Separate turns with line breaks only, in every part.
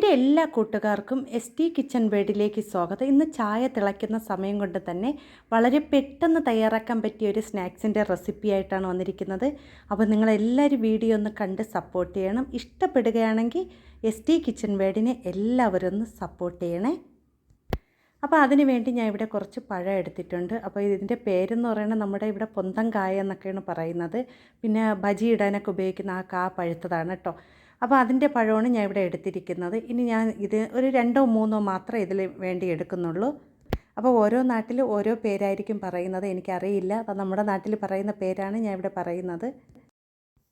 എൻ്റെ എല്ലാ കൂട്ടുകാർക്കും ST കിച്ചൺ വേർഡിലേക്ക് സ്വാഗതം. ഇന്ന് ചായ തിളയ്ക്കുന്ന സമയം കൊണ്ട് തന്നെ വളരെ പെട്ടെന്ന് തയ്യാറാക്കാൻ പറ്റിയ ഒരു സ്നാക്സിൻ്റെ റെസിപ്പി ആയിട്ടാണ് വന്നിരിക്കുന്നത്. അപ്പോൾ നിങ്ങളെല്ലാവരും വീഡിയോ ഒന്ന് കണ്ട് സപ്പോർട്ട് ചെയ്യണം. ഇഷ്ടപ്പെടുകയാണെങ്കിൽ ST കിച്ചൺ വേർഡിനെ എല്ലാവരും ഒന്ന് സപ്പോർട്ട് ചെയ്യണേ. അപ്പോൾ അതിന് വേണ്ടി ഞാൻ ഇവിടെ കുറച്ച് പഴം എടുത്തിട്ടുണ്ട്. അപ്പോൾ ഇതിൻ്റെ പേരെന്ന് പറയുന്നത് നമ്മുടെ ഇവിടെ പൊന്തം കായ എന്നൊക്കെയാണ് പറയുന്നത്. പിന്നെ ബജി ഇടാനൊക്കെ ഉപയോഗിക്കുന്ന ആ കാ പഴുത്തതാണ് കേട്ടോ. അപ്പോൾ അതിൻ്റെ പഴമാണ് ഞാൻ ഇവിടെ എടുത്തിരിക്കുന്നത്. ഇനി ഞാൻ ഇത് ഒരു 2 3 മാത്രമേ ഇതിൽ വേണ്ടി എടുക്കുന്നുള്ളൂ. അപ്പോൾ ഓരോ നാട്ടിൽ ഓരോ പേരായിരിക്കും പറയുന്നത്, എനിക്കറിയില്ല. അത് നമ്മുടെ നാട്ടിൽ പറയുന്ന പേരാണ് ഞാൻ ഇവിടെ പറയുന്നത്.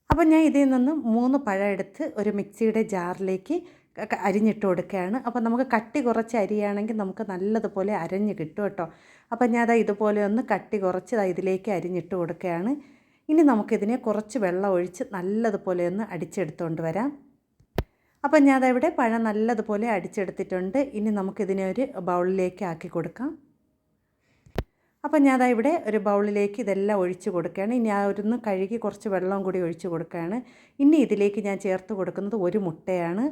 അപ്പോൾ ഞാൻ ഇതിൽ നിന്ന് 3 പഴം എടുത്ത് ഒരു മിക്സിയുടെ ജാറിലേക്ക് അരിഞ്ഞിട്ട് കൊടുക്കുകയാണ്. അപ്പോൾ നമുക്ക് കട്ടി കുറച്ച് അരിയാണെങ്കിൽ നമുക്ക് നല്ലതുപോലെ അരഞ്ഞ് കിട്ടും കേട്ടോ. അപ്പോൾ ഞാൻ അത് ഇതുപോലെ ഒന്ന് കട്ടി കുറച്ച് ഇതിലേക്ക് അരിഞ്ഞിട്ട് കൊടുക്കുകയാണ്. ഇനി നമുക്കിതിനെ കുറച്ച് വെള്ളം ഒഴിച്ച് നല്ലതുപോലെ ഒന്ന് അടിച്ചെടുത്തുകൊണ്ട് വരാം. അപ്പോൾ ഞാൻ അതവിടെ പഴം നല്ലതുപോലെ അടിച്ചെടുത്തിട്ടുണ്ട്. ഇനി നമുക്കിതിനെ ഒരു ബൗളിലേക്ക് ആക്കി കൊടുക്കാം. അപ്പോൾ ഞാൻ ഇവിടെ ഒരു ബൗളിലേക്ക് ഇതെല്ലാം ഒഴിച്ച് കൊടുക്കുകയാണ്. ഇനി ആ ഒന്ന് കഴുകി കുറച്ച് വെള്ളം കൂടി ഒഴിച്ച് കൊടുക്കുകയാണ്. ഇനി ഇതിലേക്ക് ഞാൻ ചേർത്ത് കൊടുക്കുന്നത് ഒരു മുട്ടയാണ്.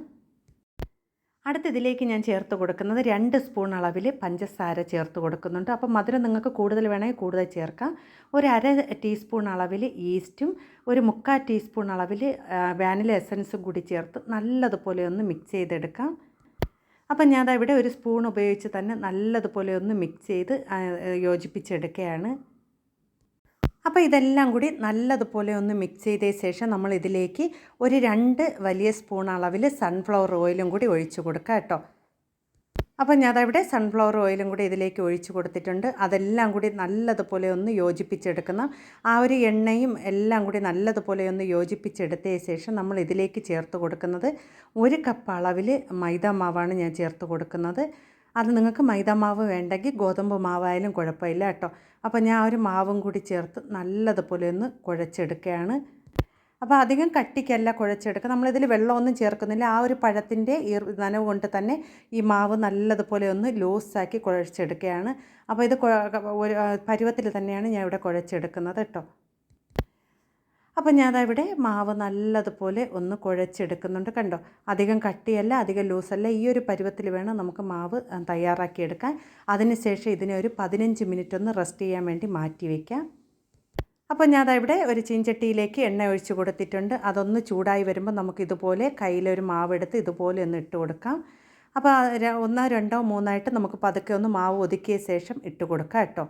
അടുത്ത ഇതിലേക്ക് ഞാൻ ചേർത്ത് കൊടുക്കുന്നത് 2 സ്പൂൺ അളവിൽ പഞ്ചസാര ചേർത്ത് കൊടുക്കുന്നുണ്ട്. അപ്പോൾ മധുരം നിങ്ങൾക്ക് കൂടുതൽ വേണമെങ്കിൽ കൂടുതൽ ചേർക്കാം. ഒരു 1/2 ടീസ്പൂൺ അളവിൽ ഈസ്റ്റും ഒരു 3/4 ടീസ്പൂൺ അളവിൽ വാനില എസൻസും കൂടി ചേർത്ത് നല്ലതുപോലെ ഒന്ന് മിക്സ് ചെയ്തെടുക്കാം. അപ്പം ഞാൻ ഇവിടെ ഒരു സ്പൂൺ ഉപയോഗിച്ച് തന്നെ നല്ലതുപോലെ ഒന്ന് മിക്സ് ചെയ്ത് യോജിപ്പിച്ചെടുക്കുകയാണ്. അപ്പോൾ ഇതെല്ലാം കൂടി നല്ലതുപോലെ ഒന്ന് മിക്സ് ചെയ്ത ശേഷം നമ്മൾ ഇതിലേക്ക് ഒരു 2 വലിയ സ്പൂൺ അളവിൽ സൺഫ്ലവർ ഓയിലും കൂടി ഒഴിച്ച് കൊടുക്കുക കേട്ടോ. അപ്പോൾ ഞാൻ അതവിടെ സൺഫ്ലവർ ഓയിലും കൂടി ഇതിലേക്ക് ഒഴിച്ച് കൊടുത്തിട്ടുണ്ട്. അതെല്ലാം കൂടി നല്ലതുപോലെ ഒന്ന് യോജിപ്പിച്ചെടുക്കുന്ന ആ ഒരു എണ്ണയും എല്ലാം കൂടി നല്ലതുപോലെ ഒന്ന് യോജിപ്പിച്ചെടുത്ത ശേഷം നമ്മൾ ഇതിലേക്ക് ചേർത്ത് കൊടുക്കുന്നത് 1 കപ്പ് അളവിൽ മൈദ മാവാണ് ഞാൻ ചേർത്ത് കൊടുക്കുന്നത്. അത് നിങ്ങൾക്ക് മൈദാമാവ് വേണ്ടെങ്കിൽ ഗോതമ്പ് മാവായാലും കുഴപ്പമില്ല കേട്ടോ. അപ്പോൾ ഞാൻ ഒരു മാവും കൂടി ചേർത്ത് നല്ലതുപോലെ ഒന്ന് കുഴച്ചെടുക്കുകയാണ്. അപ്പോൾ അധികം കട്ടിക്കല്ല കുഴച്ചെടുക്കുക. നമ്മളിതിൽ വെള്ളമൊന്നും ചേർക്കുന്നില്ല. ആ ഒരു പഴത്തിൻ്റെ നനവ് കൊണ്ട് തന്നെ ഈ മാവ് നല്ലതുപോലെ ഒന്ന് ലൂസാക്കി കുഴച്ചെടുക്കുകയാണ്. അപ്പോൾ ഇത് ഒരു പരുവത്തിൽ തന്നെയാണ് ഞാൻ ഇവിടെ കുഴച്ചെടുക്കുന്നത് കേട്ടോ. അപ്പോൾ ഞാനവിടെ മാവ് നല്ലതുപോലെ ഒന്ന് കുഴച്ചെടുക്കുന്നുണ്ട് കണ്ടോ. അധികം കട്ടിയല്ല അധികം ലൂസല്ല, ഈ ഒരു പരുവത്തിൽ വേണം നമുക്ക് മാവ് തയ്യാറാക്കിയെടുക്കാൻ. അതിനുശേഷം ഇതിനെ ഒരു 15 മിനിറ്റ് ഒന്ന് റെസ്റ്റ് ചെയ്യാൻ വേണ്ടി മാറ്റി വയ്ക്കാം. അപ്പോൾ ഞാനവിടെ ഒരു ചീഞ്ചട്ടിയിലേക്ക് എണ്ണ ഒഴിച്ച് കൊടുത്തിട്ടുണ്ട്. അതൊന്ന് ചൂടായി വരുമ്പോൾ നമുക്കിതുപോലെ കയ്യിലൊരു മാവെടുത്ത് ഇതുപോലെ ഒന്ന് ഇട്ട് കൊടുക്കാം. അപ്പോൾ 1 2 3 നമുക്ക് പതുക്കെ ഒന്ന് മാവ് ഒതുക്കിയ ശേഷം ഇട്ട് കൊടുക്കാം കേട്ടോ.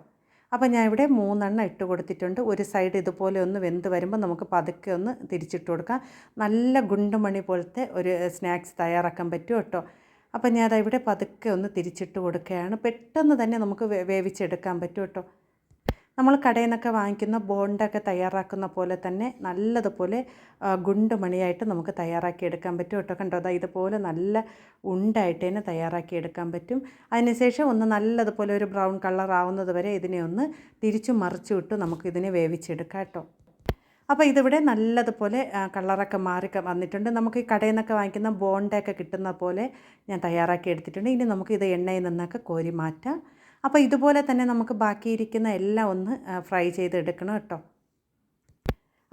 അപ്പോൾ ഞാൻ ഇവിടെ 3 ഇട്ട് കൊടുത്തിട്ടുണ്ട്. ഒരു സൈഡ് ഇതുപോലെ ഒന്ന് വെന്ത് വരുമ്പോൾ നമുക്ക് പതുക്കെ ഒന്ന് തിരിച്ചിട്ട് കൊടുക്കാം. നല്ല ഗുണ്ടുമണി പോലത്തെ ഒരു സ്നാക്സ് തയ്യാറാക്കാൻ പറ്റും കേട്ടോ. അപ്പോൾ ഞാൻ ഇവിടെ പതുക്കെ ഒന്ന് തിരിച്ചിട്ട് കൊടുക്കുകയാണ്. പെട്ടെന്ന് തന്നെ നമുക്ക് വേവിച്ചെടുക്കാൻ പറ്റും കേട്ടോ. നമ്മൾ കടയിൽ നിന്നൊക്കെ വാങ്ങിക്കുന്ന ബോണ്ടൊക്കെ തയ്യാറാക്കുന്ന പോലെ തന്നെ നല്ലതുപോലെ ഗുണ്ടുമണിയായിട്ട് നമുക്ക് തയ്യാറാക്കിയെടുക്കാൻ പറ്റും കേട്ടോ. കണ്ടോ, അതാ ഇതുപോലെ നല്ല ഉണ്ടായിട്ട് തന്നെ തയ്യാറാക്കിയെടുക്കാൻ പറ്റും. അതിനുശേഷം ഒന്ന് നല്ലതുപോലെ ഒരു ബ്രൗൺ കളർ ആവുന്നത് വരെ ഇതിനെ ഒന്ന് തിരിച്ചും മറിച്ചും ഇട്ട് നമുക്കിതിനെ വേവിച്ചെടുക്കാം കേട്ടോ. അപ്പോൾ ഇതിവിടെ നല്ലതുപോലെ കളറൊക്കെ മാറി വന്നിട്ടുണ്ട്. നമുക്ക് ഈ കടയിൽ നിന്നൊക്കെ വാങ്ങിക്കുന്ന ബോണ്ടൊക്കെ കിട്ടുന്ന പോലെ ഞാൻ തയ്യാറാക്കി എടുത്തിട്ടുണ്ട്. ഇനി നമുക്ക് ഇത് എണ്ണയിൽ നിന്നൊക്കെ കോരി മാറ്റാം. അപ്പോൾ ഇതുപോലെ തന്നെ നമുക്ക് ബാക്കിയിരിക്കുന്ന എല്ലാം ഒന്ന് ഫ്രൈ ചെയ്തെടുക്കണം കേട്ടോ.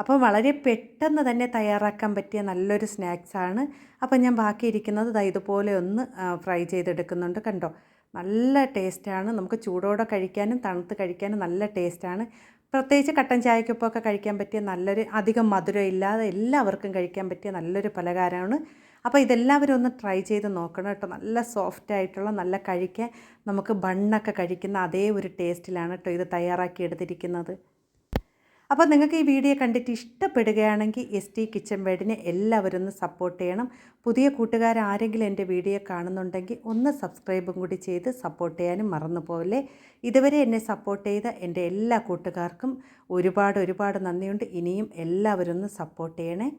അപ്പോൾ വളരെ പെട്ടെന്ന് തന്നെ തയ്യാറാക്കാൻ പറ്റിയ നല്ലൊരു സ്നാക്സാണ്. അപ്പോൾ ഞാൻ ബാക്കിയിരിക്കുന്നത് ഇതുപോലെ ഒന്ന് ഫ്രൈ ചെയ്തെടുക്കുന്നുണ്ട് കണ്ടോ. നല്ല ടേസ്റ്റാണ്. നമുക്ക് ചൂടോടെ കഴിക്കാനും തണുത്ത് കഴിക്കാനും നല്ല ടേസ്റ്റാണ്. പ്രത്യേകിച്ച് കട്ടൻ ചായക്കൊപ്പമൊക്കെ കഴിക്കാൻ പറ്റിയ നല്ലൊരു, അധികം മധുരം ഇല്ലാതെ എല്ലാവർക്കും കഴിക്കാൻ പറ്റിയ നല്ലൊരു പലഹാരമാണ്. അപ്പോൾ ഇതെല്ലാവരും ഒന്ന് ട്രൈ ചെയ്ത് നോക്കണം കേട്ടോ. നല്ല സോഫ്റ്റായിട്ടുള്ള, നല്ല കഴിക്കാൻ നമുക്ക് ബണ്ണൊക്കെ കഴിക്കുന്ന അതേ ഒരു ടേസ്റ്റിലാണ് കേട്ടോ ഇത് തയ്യാറാക്കി എടുത്തിരിക്കുന്നത്. അപ്പോൾ നിങ്ങൾക്ക് ഈ വീഡിയോ കണ്ടിട്ട് ഇഷ്ടപ്പെടുകയാണെങ്കിൽ ST കിച്ചൺ വേർഡിനെ എല്ലാവരും ഒന്ന് സപ്പോർട്ട് ചെയ്യണം. പുതിയ കൂട്ടുകാർ ആരെങ്കിലും എൻ്റെ വീഡിയോ കാണുന്നുണ്ടെങ്കിൽ ഒന്ന് സബ്സ്ക്രൈബും കൂടി ചെയ്ത് സപ്പോർട്ട് ചെയ്യാനും മറന്നു പോകല്ലേ. ഇതുവരെ എന്നെ സപ്പോർട്ട് ചെയ്ത എൻ്റെ എല്ലാ കൂട്ടുകാർക്കും ഒരുപാട് നന്ദിയുണ്ട്. ഇനിയും എല്ലാവരും ഒന്ന് സപ്പോർട്ട് ചെയ്യണേ.